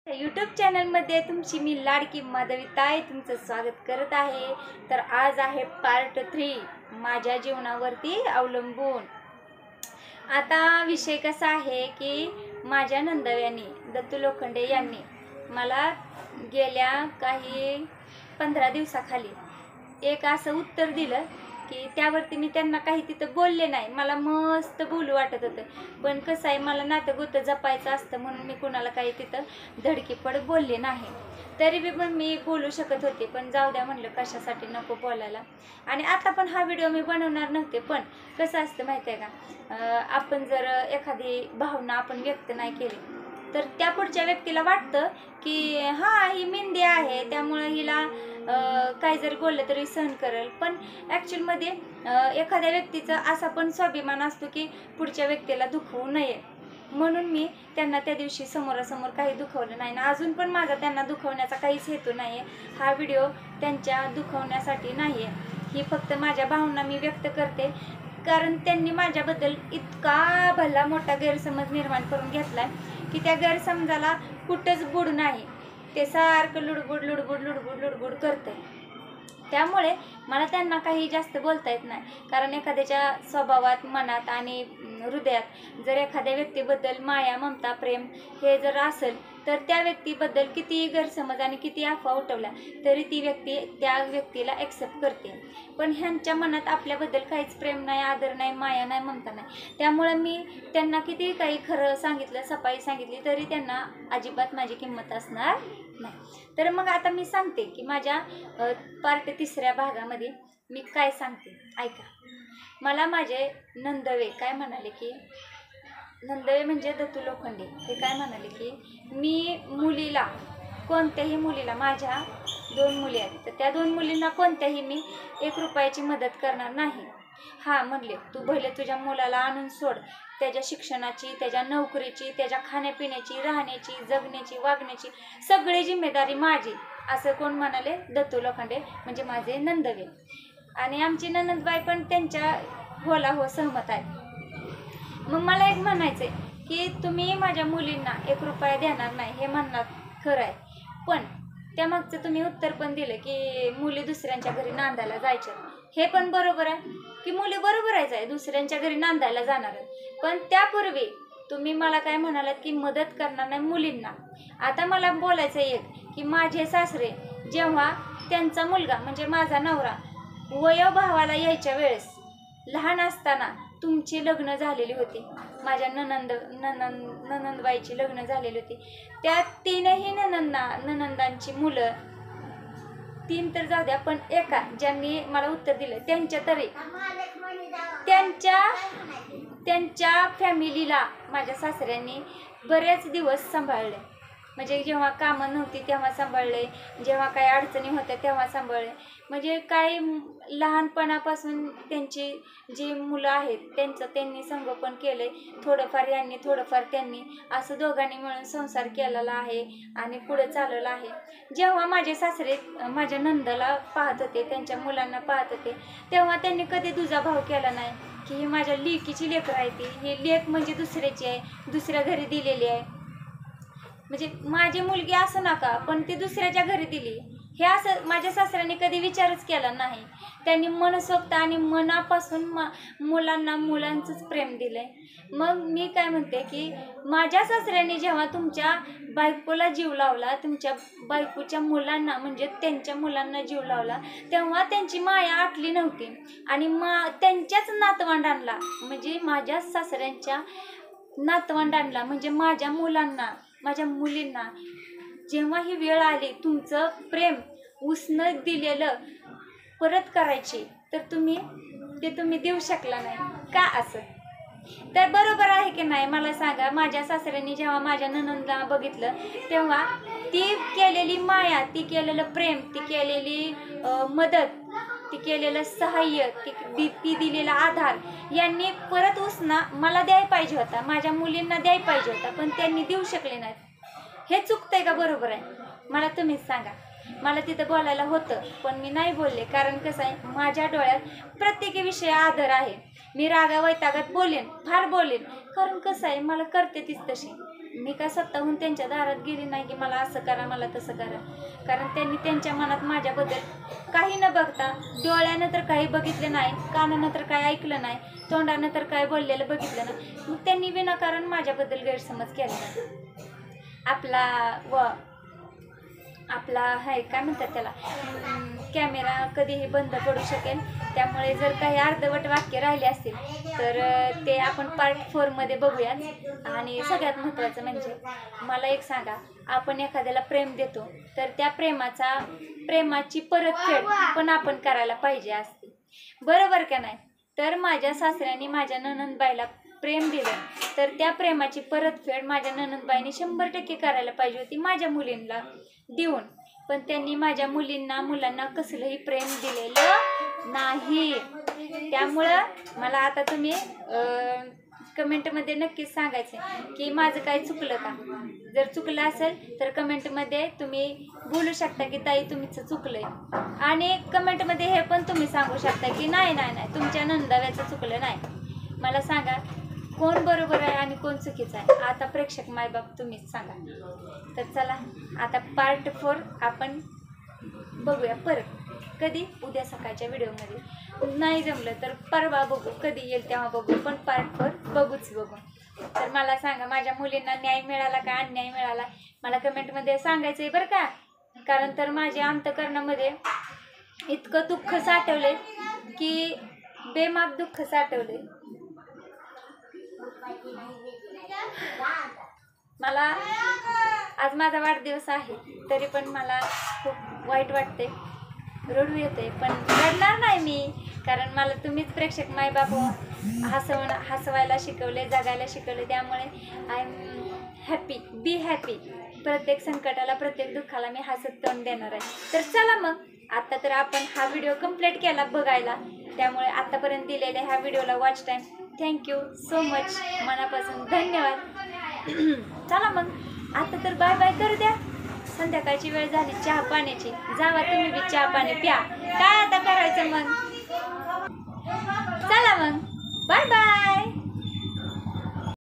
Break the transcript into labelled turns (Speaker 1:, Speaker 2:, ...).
Speaker 1: YouTube चॅनलमध्ये तुमची मी लाडकी माधवी ताई तुमचं स्वागत करत आहे। तर आज आहे पार्ट 3 माझ्या जीवनावरती अवलंबून। आता विषय कसा आहे की माझ्या नंदव्यानी दत्तू लोखंडे यांनी मला गेल्या काही 15 दिवसाखाली एक असं उत्तर दिलं की त्यावरती मी त्यांना काही तिथं बोलले नाही। मला मस्त बोलू वाटत होतं, पण कसं आहे मला नातं जपायचं असतं म्हणून मी कुणाला काही तिथं धडकीपड बोलले नाही। तरी बी पण मी बोलू शकत होते, पण जाऊ द्या म्हणलं कशासाठी नको बोलायला। आणि आता पण हा व्हिडिओ मी बनवणार नव्हते, पण कसं असतं माहिती आहे का, आपण जर एखादी भावना आपण व्यक्त नाही केली तर त्या पुढच्या व्यक्तीला वाटतं की हां ही मेंदी आहे त्यामुळे हिला काय जरी बोललं तरी सहन करेल। पण ॲक्च्युअलमध्ये एखाद्या व्यक्तीचा असा पण स्वाभिमान असतो की पुढच्या व्यक्तीला दुखवू नये, म्हणून मी त्यांना त्या दिवशी समोरासमोर काही दुखवलं नाही ना अजून पण माझा त्यांना दुखवण्याचा काहीच हेतू नाही आहे। हा व्हिडिओ त्यांच्या दुखवण्यासाठी नाही आहे, ही फक्त माझ्या भावना मी व्यक्त करते। कारण त्यांनी माझ्याबद्दल इतका भला मोठा गैरसमज निर्माण करून घेतला की त्या गैरसमजाला कुठंच बुड नाही, ते सारखं लुडबुड लुडबुड लुडबुड लुडबुड करते। त्यामुळे मला त्यांना काही जास्त बोलता येत नाही, कारण एखाद्याच्या स्वभावात मनात आणि हृदयात जर एखाद्या व्यक्तीबद्दल माया ममता प्रेम हे जर असेल तर त्या व्यक्तीबद्दल कितीही गैरसमज आणि किती अफवा उठवल्या तरी ती व्यक्ती त्या व्यक्तीला ॲक्सेप्ट करते। पण ह्यांच्या मनात आपल्याबद्दल काहीच प्रेम नाही, आदर नाही, माया नाही, ममता नाही। त्यामुळे मी त्यांना कितीही काही खरं सांगितलं, सफाई सांगितली तरी त्यांना अजिबात माझी किंमत असणार नाही। तर मग आता मी सांगते की माझ्या पार्ट 3 भागामध्ये मी काय सांगते ऐका। मला माझे नंदवे काय म्हणाले की नंदवे म्हणजे दत्तू लोखंडे हे काय म्हणाले की मी मुलीला कोणत्याही मुलीला, माझ्या 2 मुली आहेत तर त्या 2 मुलींना कोणत्याही मी 1 रुपयाची मदत करणार नाही। हां म्हणले तू भले तुझ्या मुलाला आणून सोड, त्याच्या शिक्षणाची, त्याच्या नोकरीची, त्याच्या खाण्यापिण्याची, राहण्याची, जगण्याची, वागण्याची सगळी जिम्मेदारी माझी, असं कोण म्हणाले? दत्तू लोखंडे म्हणजे माझे नंदवे। आणि आमची ननंदबाई पण त्यांच्या होला हो सहमत आहे। मग मला एक म्हणायचं आहे की तुम्ही माझ्या मुलींना 1 रुपया देणार नाही हे म्हणणार खरं आहे, पण त्यामागचं तुम्ही उत्तर पण दिलं की मुली दुसऱ्यांच्या घरी नांदायला जायच्या, हे पण बरोबर आहे की मुली बरोबरच आहे दुसऱ्यांच्या घरी नांदायला जाणार आहेत। पण त्यापूर्वी तुम्ही मला काय म्हणालात की मदत करणार नाही मुलींना। आता मला बोलायचं एक की माझे सासरे जेव्हा त्यांचा मुलगा म्हणजे माझा नवरा वयोभावाला यायच्या वेळेस लहान असताना तुमची लग्न झालेली होती, माझ्या ननंदबाईची लग्न झालेली होती। त्या 3ही ननंदांची मुलं 3 तर जाऊ द्या, पण एका ज्यांनी मला उत्तर दिलं त्यांच्या तरी त्यांच्या फॅमिलीला माझ्या सासऱ्यांनी बरेच दिवस सांभाळले। म्हणजे जेव्हा कामं नव्हती तेव्हा सांभाळले, जेव्हा काही अडचणी होत्या तेव्हा सांभाळले। म्हणजे काही लहानपणापासून त्यांची जी मुलं आहेत त्यांचं त्यांनी संगोपन केलं आहे, थोडंफार यांनी थोडंफार त्यांनी, असं दोघांनी मिळून संसार केलेला आहे आणि पुढे चालवला आहे। जेव्हा माझे सासरे माझ्या नंदाला पाहत होते, त्यांच्या मुलांना पाहत होते, तेव्हा त्यांनी कधी दुजाभाव केला नाही की ही माझ्या लेकीची लेकरं आहे, ती ही लेक म्हणजे दुसऱ्याची आहे, दुसऱ्या घरी दिलेली आहे, म्हणजे माझी मुलगी असं नका पण ती दुसऱ्याच्या घरी दिली हे असं माझ्या सासऱ्यांनी कधी विचारच केला नाही। त्यांनी मनसोक्त आणि मनापासून मुलांना मुलांचंच प्रेम दिलंय। मग मी काय म्हणते की माझ्या सासऱ्यांनी जेव्हा तुमच्या बायकोला जीव लावला, तुमच्या बायकोच्या मुलांना म्हणजे त्यांच्या मुलांना जीव लावला, तेव्हा त्यांची माया आटली नव्हती आणि त्यांच्याच नातवंडांना म्हणजे माझ्या सासऱ्यांच्या नातवंडांना म्हणजे माझ्या मुलांना, माझ्या मुलींना जेव्हा ही वेळ आली तुमचं प्रेम उसनं दिलेलं परत करायची तर तुम्ही देऊ शकला नाही का? असं तर बरोबर आहे की नाही मला सांगा। माझ्या सासऱ्यांनी जेव्हा माझ्या ननंदला बघितलं तेव्हा ती केलेली माया, ती केलेलं प्रेम, ती केलेली मदत, ती केलेलं सहाय्य, ती दिलेला आधार यांनी परत उसना मला द्यायला पाहिजे होता, माझ्या मुलींना द्यायला पाहिजे होता, पण त्यांनी देऊ शकले नाहीत। हे चुकतंय का बरोबर आहे? मला तुम्हीच सांगा। मला तिथं बोलायला होतं पण मी नाही बोलले, कारण कसं आहे माझ्या डोळ्यात प्रत्येक विषय आदर आहे। मी रागा वैतागात बोलेन, फार बोलेन, कारण कसं आहे मला करते तीच तशी। मी काय स्वतःहून त्यांच्या दारात गेली नाही की मला असं करा मला तसं करा, कारण त्यांनी त्यांच्या मनात माझ्याबद्दल काही न बघता, डोळ्यानं तर काही बघितलं नाही, कानानं तर काही ऐकलं नाही, तोंडानं तर काय बोललेलं बघितलं नाही, मग त्यांनी विनाकारण माझ्याबद्दल गैरसमज केला नाही. आपला आहे काय म्हणतात त्याला, कॅमेरा कधीही बंद पडू शकेल, त्यामुळे जर काही अर्धवट वाक्य राहिले असतील तर ते आपण पार्ट 4 मध्ये बघूयात. आणि सगळ्यात महत्त्वाचं म्हणजे मला एक सांगा, आपण एखाद्याला प्रेम देतो तर त्या प्रेमाची परतफेड पण आपण करायला पाहिजे असते, बरोबर का नाही? तर माझ्या सासऱ्याने माझ्या नणंदबाईला प्रेम दिलं तर त्या प्रेमाची परतफेड माझ्या नणंदबाईने 100% करायला पाहिजे होती माझ्या मुलींना देऊन, पण त्यांनी माझ्या मुलांना कसलंही प्रेम दिलेलं नाही. त्यामुळं मला आता तुम्ही कमेंटमध्ये नक्कीच सांगायचं की माझं काय चुकलं का. जर चुकलं असेल तर कमेंटमध्ये तुम्ही बोलू शकता की ताई तुमचं चुकलंय, आणि कमेंटमध्ये हे पण तुम्ही सांगू शकता की नाही नाही नाही तुमच्या नंदाव्याचं चुकलं नाही. मला सांगा कोण बरोबर आहे आणि कोण चुकीचं आहे, आता प्रेक्षक मायबाप तुम्हीच सांगा. तर चला आता पार्ट 4 आपण बघूया परत, कधी उद्या सकाळच्या व्हिडिओमध्ये, नाही जमलं तर परवा बघू, कधी येईल तेव्हा बघू, पण पार्ट 4 बघूच बघू. तर मला सांगा माझ्या मुलींना न्याय मिळाला का अन्याय मिळाला, मला कमेंटमध्ये सांगायचं आहे बरं का, कारण तर माझ्या अंतःकरणामध्ये इतकं दुःख साठवले की बेमाप दुःख साठवले. मला आज माझा वाढदिवस आहे तरी पण मला खूप वाईट वाटते, रडू येते, पण रडणार नाही मी, कारण मला तुम्हीच प्रेक्षक मायबाप हसवायला शिकवले, जगायला शिकवले, त्यामुळे I am happy, be happy. प्रत्येक संकटाला प्रत्येक दुःखाला मी हसत तोंड देणार आहे. तर चला मग आता तर आपण हा व्हिडिओ कंप्लीट केला बघायला, त्यामुळे आतापर्यंत दिलेल्या ह्या व्हिडिओला watch time thank you so much, मनापासून धन्यवाद. चला मग आता तर बाय बाय करू द्या, संध्याकाळची वेळ झाली चहा पाण्याची, जावा तुम्ही बी चहा पाणी प्या, काय आता करायचं मग. चला मग बाय बाय.